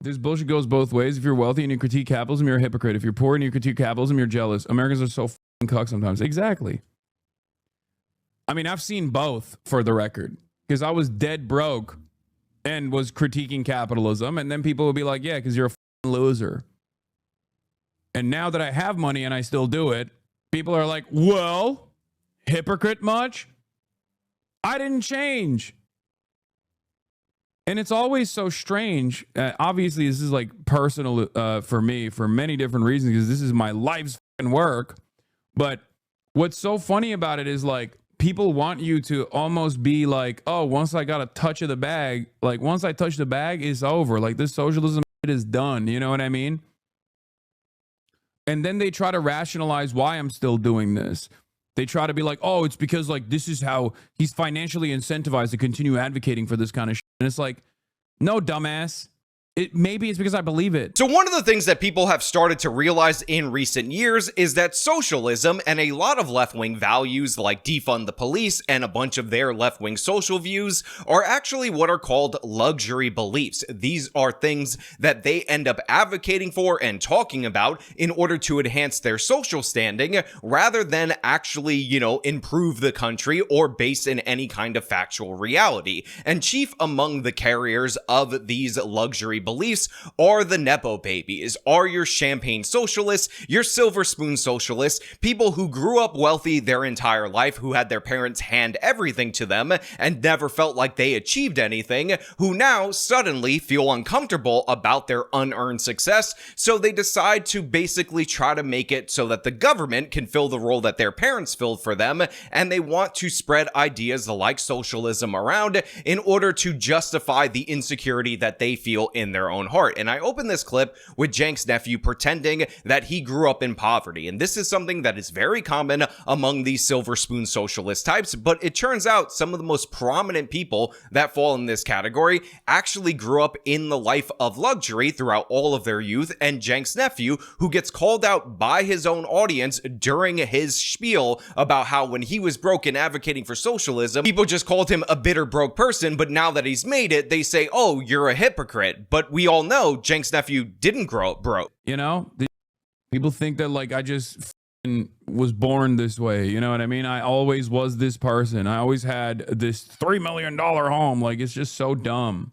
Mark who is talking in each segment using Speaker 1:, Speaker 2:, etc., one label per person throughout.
Speaker 1: This bullshit goes both ways. If you're wealthy and you critique capitalism, you're a hypocrite. If you're poor and you critique capitalism, you're jealous. Americans are so f***ing cuck sometimes. Exactly. I mean, I've seen both, for the record, because I was dead broke and was critiquing capitalism, and then people would be like, yeah, because you're a f***ing loser. And now that I have money and I still do it, people are like, well, hypocrite much? I didn't change. And it's always so strange. Obviously, this is like personal for me for many different reasons, because this is my life's fucking work. But what's so funny about it is like people want you to almost be like, oh, once I got a touch of the bag, like once I touch the bag, it's over. Like this socialism is done. You know what I mean? And then they try to rationalize why I'm still doing this. They try to be like, oh, it's because like this is how he's financially incentivized to continue advocating for this kind of shit. And it's like, no, dumbass. Maybe it's because I believe it.
Speaker 2: So one of the things that people have started to realize in recent years is that socialism and a lot of left-wing values like defund the police and a bunch of their left-wing social views are actually what are called luxury beliefs. These are things that they end up advocating for and talking about in order to enhance their social standing rather than actually, improve the country or base in any kind of factual reality. And chief among the carriers of these luxury beliefs are the Nepo babies, are your champagne socialists, your silver spoon socialists, people who grew up wealthy their entire life, who had their parents hand everything to them and never felt like they achieved anything, who now suddenly feel uncomfortable about their unearned success, so they decide to basically try to make it so that the government can fill the role that their parents filled for them, and they want to spread ideas like socialism around in order to justify the insecurity that they feel in their own heart. And I open this clip with Cenk's nephew pretending that he grew up in poverty. And this is something that is very common among these silver spoon socialist types, but it turns out some of the most prominent people that fall in this category actually grew up in the life of luxury throughout all of their youth. And Cenk's nephew, who gets called out by his own audience during his spiel about how when he was broke and advocating for socialism, people just called him a bitter broke person, but now that he's made it, they say, oh, you're a hypocrite. But we all know Cenk's nephew didn't grow up broke.
Speaker 1: People think that like I just was born this way. You know what I mean? I always was this person. I always had this $3 million home. Like, it's just so dumb.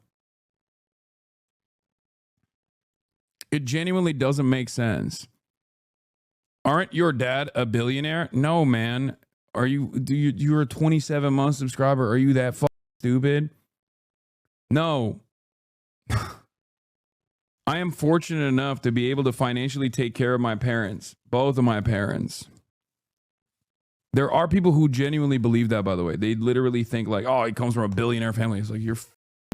Speaker 1: It genuinely doesn't make sense. Aren't your dad a billionaire? No, man. You're a 27-month subscriber. Are you that stupid? No. I am fortunate enough to be able to financially take care of my parents, both of my parents. There are people who genuinely believe that, by the way. They literally think like, oh, he comes from a billionaire family. It's like, you're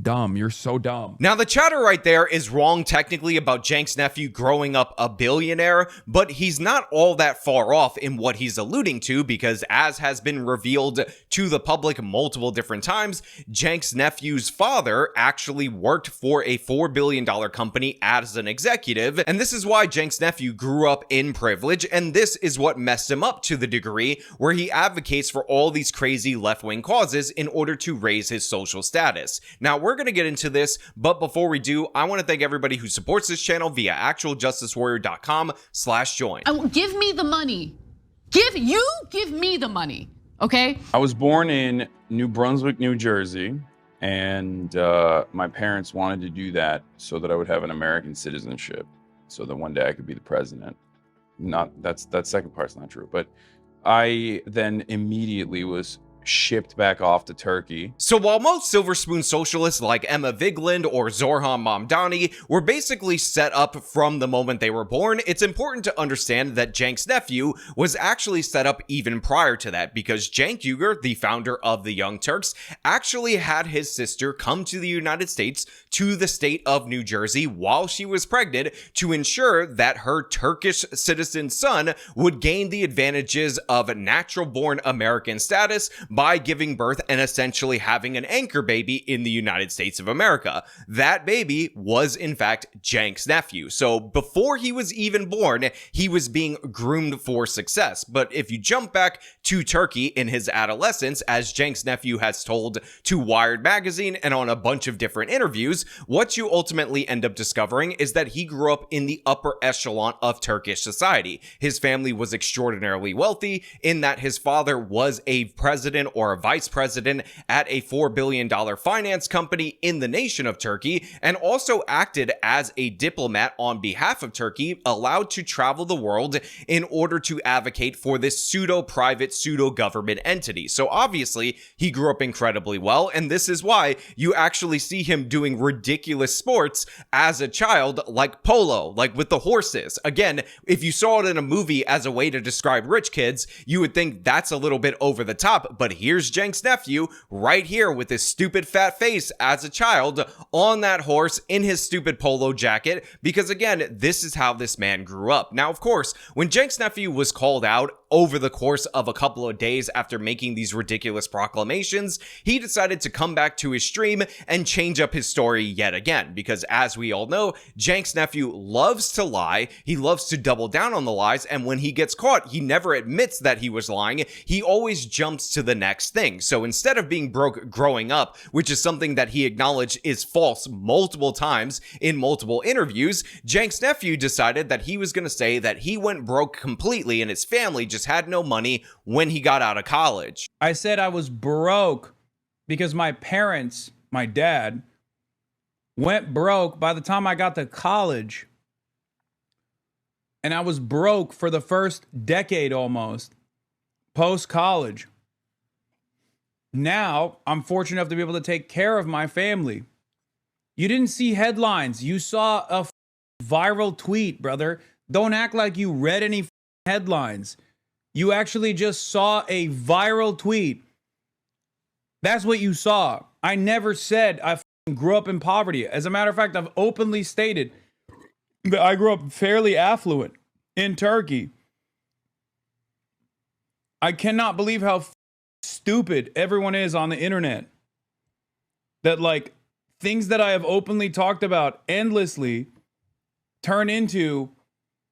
Speaker 1: dumb. You're so dumb.
Speaker 2: Now, the chatter right there is wrong technically about Cenk's nephew growing up a billionaire, but he's not all that far off in what he's alluding to, because as has been revealed to the public multiple different times, Cenk's nephew's father actually worked for a $4 billion company as an executive, and this is why Cenk's nephew grew up in privilege, and this is what messed him up to the degree where he advocates for all these crazy left-wing causes in order to raise his social status. Now, we're going to get into this, but before we do, I want to thank everybody who supports this channel via actualjusticewarrior.com/join.
Speaker 3: Give me the money. Give me the money, okay?
Speaker 4: I was born in New Brunswick, New Jersey, and my parents wanted to do that so that I would have an American citizenship, so that one day I could be the president. That second part's not true, but I then immediately was shipped back off to Turkey.
Speaker 2: So while most silver spoon socialists like Emma Vigeland or Zorhan Mamdani were basically set up from the moment they were born, it's important to understand that Cenk's nephew was actually set up even prior to that, because Cenk Uygur, the founder of the Young Turks, actually had his sister come to the United States to the state of New Jersey while she was pregnant to ensure that her Turkish citizen son would gain the advantages of natural-born American status by giving birth and essentially having an anchor baby in the United States of America. That baby was in fact Cenk's nephew. So before he was even born, he was being groomed for success. But if you jump back to Turkey in his adolescence, as Cenk's nephew has told to Wired magazine and on a bunch of different interviews, what you ultimately end up discovering is that he grew up in the upper echelon of Turkish society. His family was extraordinarily wealthy in that his father was a president or a vice president at a $4 billion finance company in the nation of Turkey, and also acted as a diplomat on behalf of Turkey, allowed to travel the world in order to advocate for this pseudo-private, pseudo-government entity. So obviously, he grew up incredibly well, and this is why you actually see him doing ridiculous sports as a child, like polo, like with the horses. Again, if you saw it in a movie as a way to describe rich kids, you would think that's a little bit over the top, but here's Cenk's nephew right here with his stupid fat face as a child on that horse in his stupid polo jacket, because again, this is how this man grew up. Now, of course, when Cenk's nephew was called out over the course of a couple of days after making these ridiculous proclamations, he decided to come back to his stream and change up his story yet again, because as we all know, Cenk's nephew loves to lie, he loves to double down on the lies, and when he gets caught, he never admits that he was lying, he always jumps to the next thing. So instead of being broke growing up, which is something that he acknowledged is false multiple times in multiple interviews, Cenk's nephew decided that he was going to say that he went broke completely and his family just had no money when he got out of college.
Speaker 1: I said I was broke because my parents, my dad, went broke by the time I got to college. And I was broke for the first decade almost, post-college. Now, I'm fortunate enough to be able to take care of my family. You didn't see headlines. You saw a viral tweet, brother. Don't act like you read any headlines. You actually just saw a viral tweet. That's what you saw. I never said I grew up in poverty. As a matter of fact, I've openly stated that I grew up fairly affluent in Turkey. I cannot believe how stupid everyone is on the internet. That like things that I have openly talked about endlessly turn into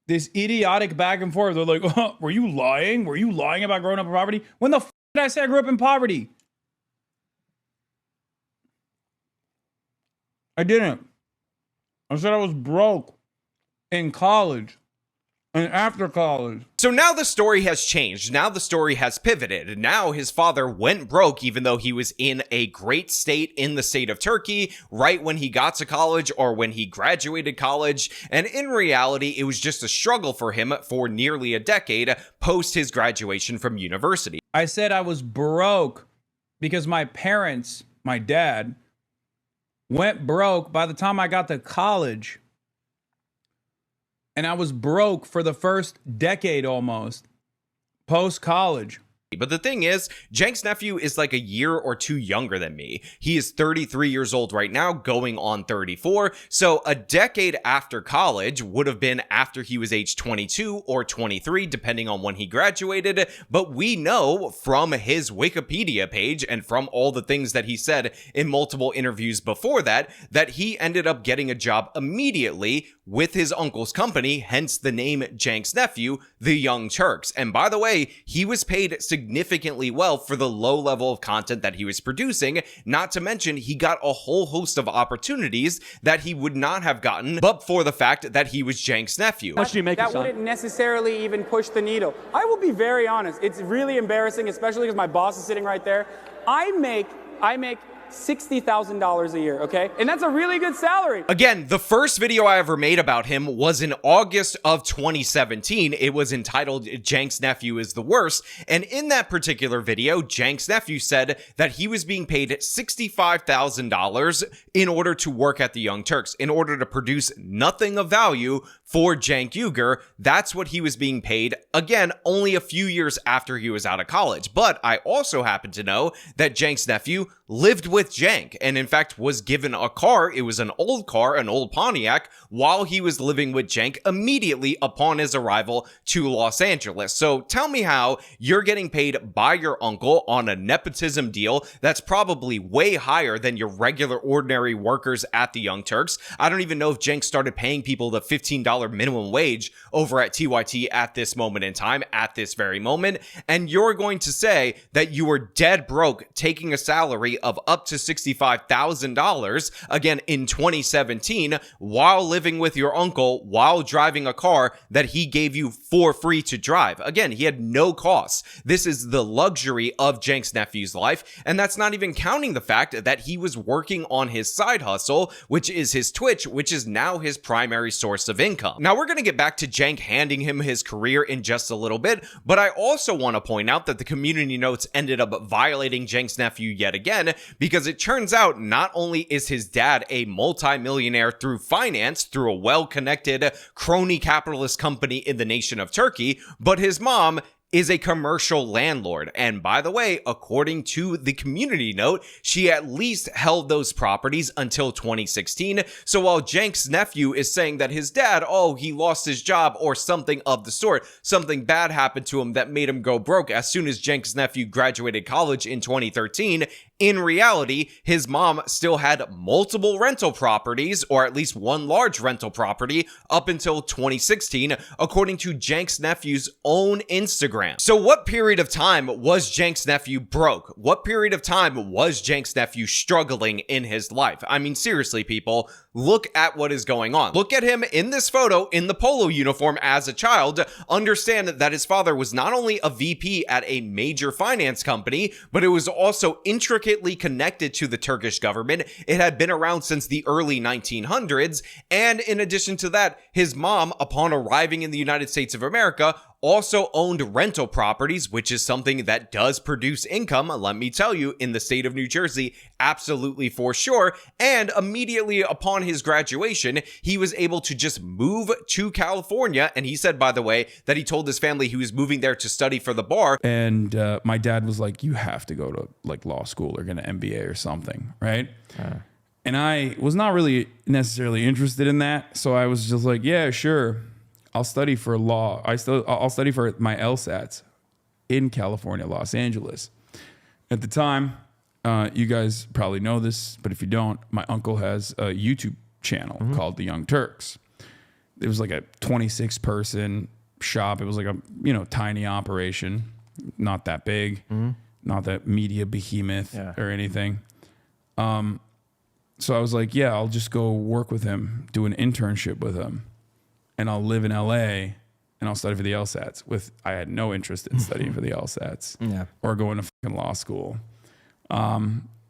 Speaker 1: this idiotic back and forth. They're like, oh, were you lying? Were you lying about growing up in poverty? When the did I say I grew up in poverty? I didn't. I said I was broke in college and after college.
Speaker 2: So now the story has changed. Now the story has pivoted. Now his father went broke even though he was in a great state in the state of Turkey right when he got to college or when he graduated college. And in reality, it was just a struggle for him for nearly a decade post his graduation from university.
Speaker 1: I said I was broke because my parents, my dad, went broke by the time I got to college. And I was broke for the first decade almost, post-college.
Speaker 2: But the thing is, Cenk's nephew is like a year or two younger than me. He is 33 years old right now, going on 34. So a decade after college would have been after he was age 22 or 23, depending on when he graduated. But we know from his Wikipedia page and from all the things that he said in multiple interviews before that, that he ended up getting a job immediately with his uncle's company, hence the name Cenk's Nephew, the Young Turks. And by the way, he was paid significantly well for the low level of content that he was producing, not to mention he got a whole host of opportunities that he would not have gotten but for the fact that he was Cenk's nephew.
Speaker 5: How much do you make,
Speaker 6: that wouldn't necessarily even push the needle. I will be very honest, it's really embarrassing, especially because my boss is sitting right there. I make $60,000 a year, okay? And that's a really good salary.
Speaker 2: Again, the first video I ever made about him was in August of 2017. It was entitled Cenk's Nephew is the Worst. And in that particular video, Cenk's nephew said that he was being paid $65,000 in order to work at the Young Turks, in order to produce nothing of value for Cenk Uygur. That's what he was being paid, again, only a few years after he was out of college. But I also happen to know that Cenk's nephew lived with Cenk, and in fact was given a car. It was an old car, an old Pontiac, while he was living with Cenk immediately upon his arrival to Los Angeles. So tell me how you're getting paid by your uncle on a nepotism deal that's probably way higher than your regular ordinary workers at the Young Turks. I don't even know if Cenk started paying people the $15 minimum wage over at TYT at this moment in time, at this very moment, and you're going to say that you were dead broke taking a salary of up to $65,000 again in 2017 while living with your uncle, while driving a car that he gave you for free to drive. Again, he had no costs. This is the luxury of Cenk's nephew's life, and that's not even counting the fact that he was working on his side hustle, which is his Twitch, which is now his primary source of income. Now, we're going to get back to Cenk handing him his career in just a little bit, but I also want to point out that the community notes ended up violating Cenk's nephew yet again, because it turns out not only is his dad a multi-millionaire through finance, through a well-connected crony capitalist company in the nation of Turkey, but his mom is a commercial landlord. And by the way, according to the community note, she at least held those properties until 2016. So while Cenk's nephew is saying that his dad, he lost his job or something of the sort, something bad happened to him that made him go broke as soon as Cenk's nephew graduated college in 2013, in reality, his mom still had multiple rental properties, or at least one large rental property, up until 2016, according to Cenk's nephew's own Instagram. So what period of time was Cenk's nephew broke? What period of time was Cenk's nephew struggling in his life? I mean, seriously, people, look at what is going on. Look at him in this photo in the polo uniform as a child. Understand that his father was not only a VP at a major finance company, but it was also intricately connected to the Turkish government. It had been around since the early 1900s. And in addition to that, his mom, upon arriving in the United States of America, also owned rental properties, which is something that does produce income, let me tell you, in the state of New Jersey, absolutely for sure. And immediately upon his graduation, he was able to just move to California. And he said, by the way, that he told his family he was moving there to study for the bar.
Speaker 1: And my dad was like, you have to go to like law school or get an MBA or something, right? And I was not really necessarily interested in that. So I was just like, yeah, sure. I'll study for law. I'll study for my LSATs in California, Los Angeles. At the time, you guys probably know this, but if you don't, my uncle has a YouTube channel called The Young Turks. It was like a 26-person shop. It was like a tiny operation, not that big, not that media behemoth or anything. So I was like, yeah, I'll just go work with him, do an internship with him. And I'll live in LA and I'll study for the LSATs. I had no interest in studying for the LSATs or going to fucking law school.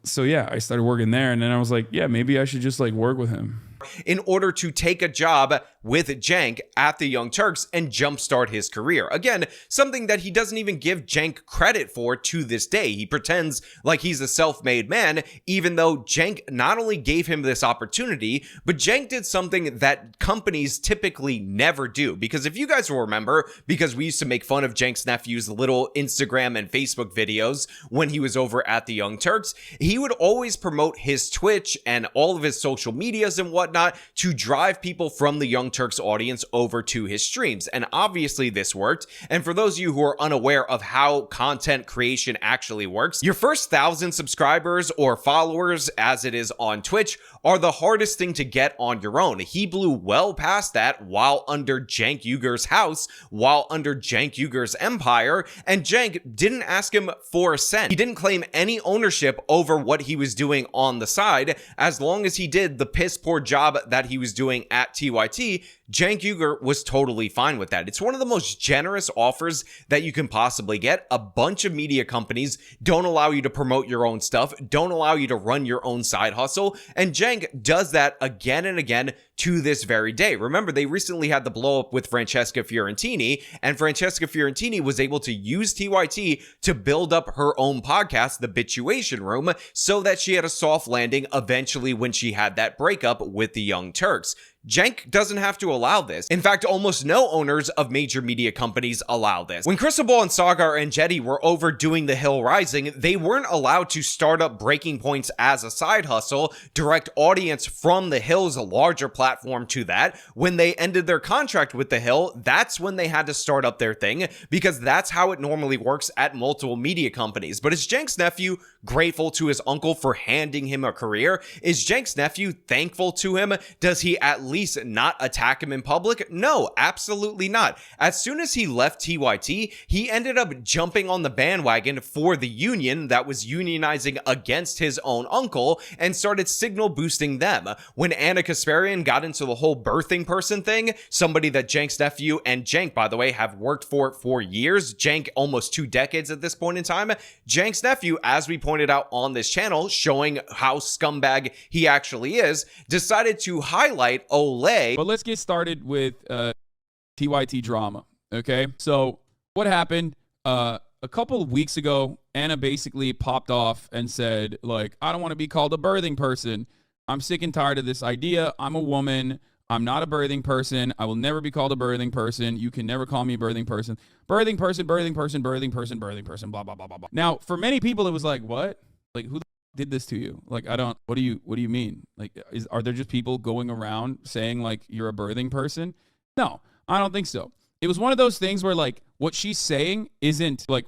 Speaker 1: So yeah, I started working there, and then I was like, yeah, maybe I should just like work with him
Speaker 2: in order to take a job with Cenk at the Young Turks and jumpstart his career. Again, something that he doesn't even give Cenk credit for to this day. He pretends like he's a self-made man, even though Cenk not only gave him this opportunity, but Cenk did something that companies typically never do. Because if you guys will remember, because we used to make fun of Cenk's nephew's little Instagram and Facebook videos when he was over at the Young Turks, he would always promote his Twitch and all of his social medias and whatnot to drive people from the Young Turks audience over to his streams. And obviously this worked. And for those of you who are unaware of how content creation actually works, your first 1,000 subscribers or followers, as it is on Twitch, are the hardest thing to get on your own. He blew well past that while under Cenk Uyghur's house, while under Cenk Uyghur's empire, and Cenk didn't ask him for a cent. He didn't claim any ownership over what he was doing on the side, as long as he did the piss poor job that he was doing at TYT. Cenk Uyghur was totally fine with that. It's one of the most generous offers that you can possibly get. A bunch of media companies don't allow you to promote your own stuff, don't allow you to run your own side hustle, and Cenk does that again and again to this very day. Remember, they recently had the blow up with Francesca Fiorentini, and Francesca Fiorentini was able to use TYT to build up her own podcast, The Bituation Room, so that she had a soft landing eventually when she had that breakup with the Young Turks. Cenk doesn't have to allow this. In fact, almost no owners of major media companies allow this. When Cristobal and Sagar and Jetty were over doing The Hill Rising, they weren't allowed to start up Breaking Points as a side hustle, direct audience from The Hill's larger platform to that. When they ended their contract with The Hill, that's when they had to start up their thing, because that's how it normally works at multiple media companies. But is Cenk's nephew grateful to his uncle for handing him a career? Is Cenk's nephew thankful to him? Does he at least not attack him in public? No, absolutely not. As soon as he left TYT, he ended up jumping on the bandwagon for the union that was unionizing against his own uncle and started signal boosting them. When Anna Kasparian got into the whole birthing person thing, somebody that Cenk's nephew and Cenk, by the way, have worked for years, Cenk almost 2 decades at this point in time, Cenk's nephew, as we pointed out on this channel, showing how scumbag he actually is, decided to highlight Olay.
Speaker 1: But let's get started with TYT drama, okay? So what happened? A couple of weeks ago, Anna basically popped off and said, like, I don't want to be called a birthing person. I'm sick and tired of this idea. I'm a woman. I'm not a birthing person. I will never be called a birthing person. You can never call me a birthing person. Birthing person, birthing person, birthing person, birthing person, blah, blah, blah, blah, blah. Now, for many people, it was like, what? Like, who the did this to you? Like, I don't, what do you mean? Like, are there just people going around saying like you're a birthing person? No, I don't think so. It was one of those things where like what she's saying isn't like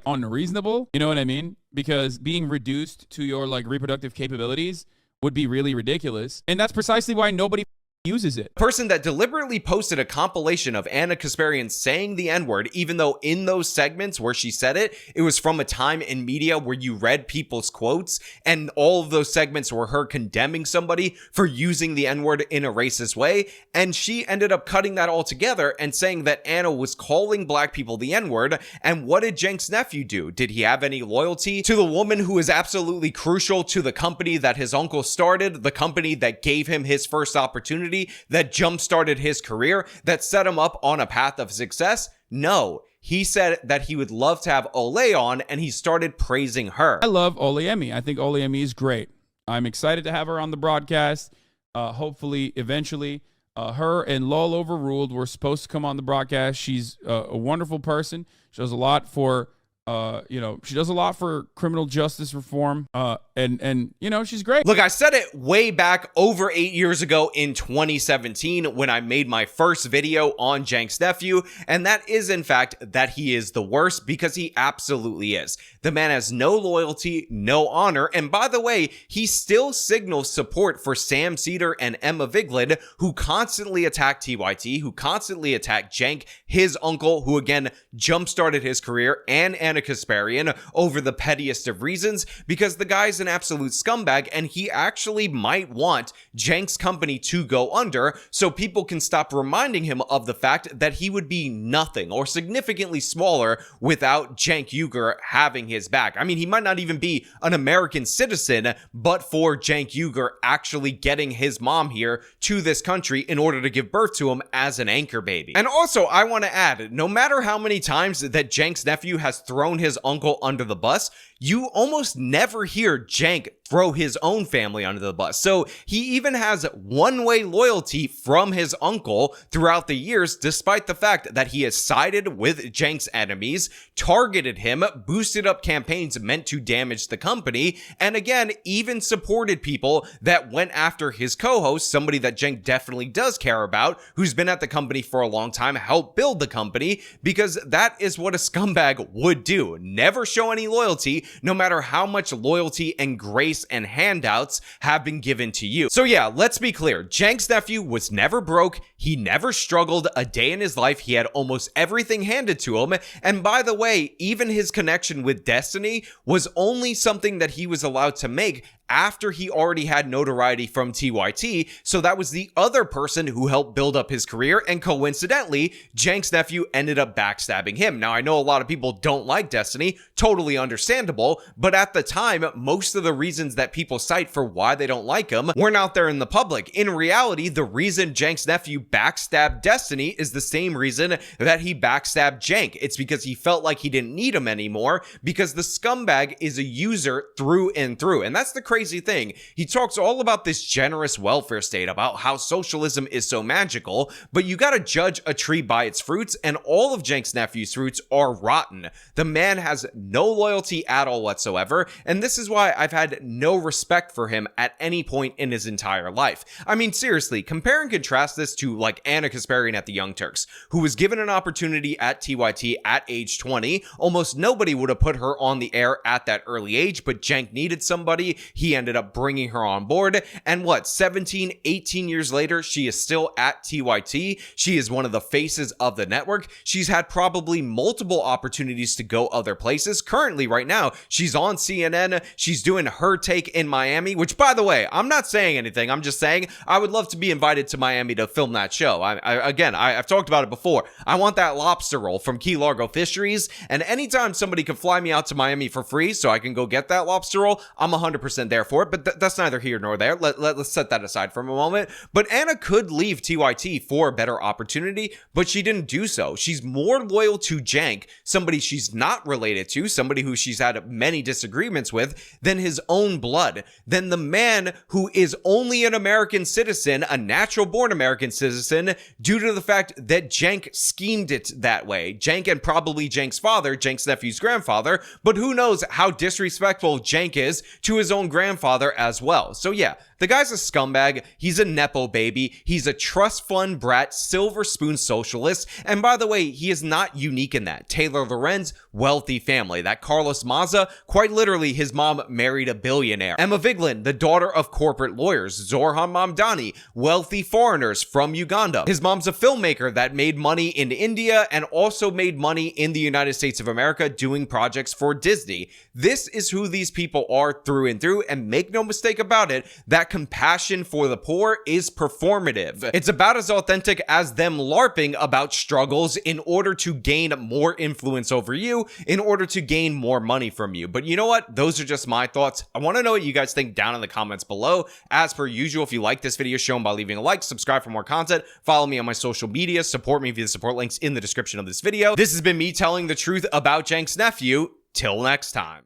Speaker 1: unreasonable. You know what I mean? Because being reduced to your like reproductive capabilities would be really ridiculous. And that's precisely why nobody uses it.
Speaker 2: Person that deliberately posted a compilation of Anna Kasparian saying the N-word, even though in those segments where she said it, it was from a time in media where you read people's quotes, and all of those segments were her condemning somebody for using the N-word in a racist way, and she ended up cutting that all together and saying that Anna was calling black people the N-word. And what did Cenk's nephew do? Did he have any loyalty to the woman who is absolutely crucial to the company that his uncle started, the company that gave him his first opportunity, that jump-started his career, that set him up on a path of success? No. He said that he would love to have Olay on, and he started praising her.
Speaker 1: I love Olayemi. I think Olayemi is great. I'm excited to have her on the broadcast. Hopefully, eventually, her and Lol Overruled were supposed to come on the broadcast. She's a wonderful person. She does a lot for she does a lot for criminal justice reform, and she's great.
Speaker 2: Look, I said it way back over 8 years ago in 2017 when I made my first video on Cenk's nephew, and that is in fact that he is the worst, because he absolutely is. The man has no loyalty, no honor, and by the way, he still signals support for Sam Cedar and Emma Vigeland, who constantly attack TYT, who constantly attack Cenk, his uncle, who again jump-started his career, and Anna Kasparian over the pettiest of reasons, because the guy's an absolute scumbag, and he actually might want Cenk's company to go under so people can stop reminding him of the fact that he would be nothing or significantly smaller without Cenk Uygur having his back. I mean, he might not even be an American citizen, but for Cenk Uygur actually getting his mom here to this country in order to give birth to him as an anchor baby. And also, I want to add, no matter how many times that Cenk's nephew has thrown his uncle under the bus, you almost never hear Cenk throw his own family under the bus. So he even has one-way loyalty from his uncle throughout the years, despite the fact that he has sided with Cenk's enemies, targeted him, boosted up campaigns meant to damage the company, and again, even supported people that went after his co-host, somebody that Cenk definitely does care about, who's been at the company for a long time, helped build the company, because that is what a scumbag would do. Never show any loyalty, no matter how much loyalty and grace and handouts have been given to you. So yeah, let's be clear. Cenk's nephew was never broke. He never struggled a day in his life. He had almost everything handed to him. And by the way, even his connection with Destiny was only something that he was allowed to make after he already had notoriety from TYT, so that was the other person who helped build up his career, and coincidentally, Cenk's nephew ended up backstabbing him. Now, I know a lot of people don't like Destiny, totally understandable, but at the time, most of the reasons that people cite for why they don't like him weren't out there in the public. In reality, the reason Cenk's nephew backstabbed Destiny is the same reason that he backstabbed Cenk. It's because he felt like he didn't need him anymore, because the scumbag is a user through and through, and that's the crazy crazy thing. He talks all about this generous welfare state, about how socialism is so magical, but you gotta judge a tree by its fruits, and all of Cenk's nephew's fruits are rotten. The man has no loyalty at all whatsoever, and this is why I've had no respect for him at any point in his entire life. I mean, seriously, compare and contrast this to like Anna Kasparian at the Young Turks, who was given an opportunity at TYT at age 20. Almost nobody would have put her on the air at that early age, but Cenk needed somebody. He ended up bringing her on board, and what, 17, 18 years later, she is still at TYT. She is one of the faces of the network. She's had probably multiple opportunities to go other places. Currently, right now, she's on CNN. She's doing her take in Miami, which, by the way, I'm not saying anything. I'm just saying I would love to be invited to Miami to film that show. I've talked about it before. I want that lobster roll from Key Largo Fisheries, and anytime somebody can fly me out to Miami for free so I can go get that lobster roll, I'm 100% there for it, but that's neither here nor there. Let's set that aside for a moment. But Anna could leave TYT for a better opportunity, but she didn't do so. She's more loyal to Cenk, somebody she's not related to, somebody who she's had many disagreements with, than his own blood, than the man who is only an American citizen, a natural-born American citizen, due to the fact that Cenk schemed it that way. Cenk and probably Cenk's father, Cenk's nephew's grandfather, but who knows how disrespectful Cenk is to his own grandfather as well. So yeah, the guy's a scumbag, he's a Nepo baby, he's a trust fund brat, silver spoon socialist, and by the way, he is not unique in that. Taylor Lorenz, wealthy family. That Carlos Maza, quite literally, his mom married a billionaire. Emma Vigeland, the daughter of corporate lawyers. Zorhan Mamdani, wealthy foreigners from Uganda. His mom's a filmmaker that made money in India and also made money in the United States of America doing projects for Disney. This is who these people are through and through, and make no mistake about it, that compassion for the poor is performative. It's about as authentic as them LARPing about struggles in order to gain more influence over you, in order to gain more money from you. But you know what? Those are just my thoughts. I want to know what you guys think down in the comments below. As per usual, if you like this video, show them by leaving a like, subscribe for more content, follow me on my social media, support me via the support links in the description of this video. This has been me telling the truth about Cenk's nephew. Till next time.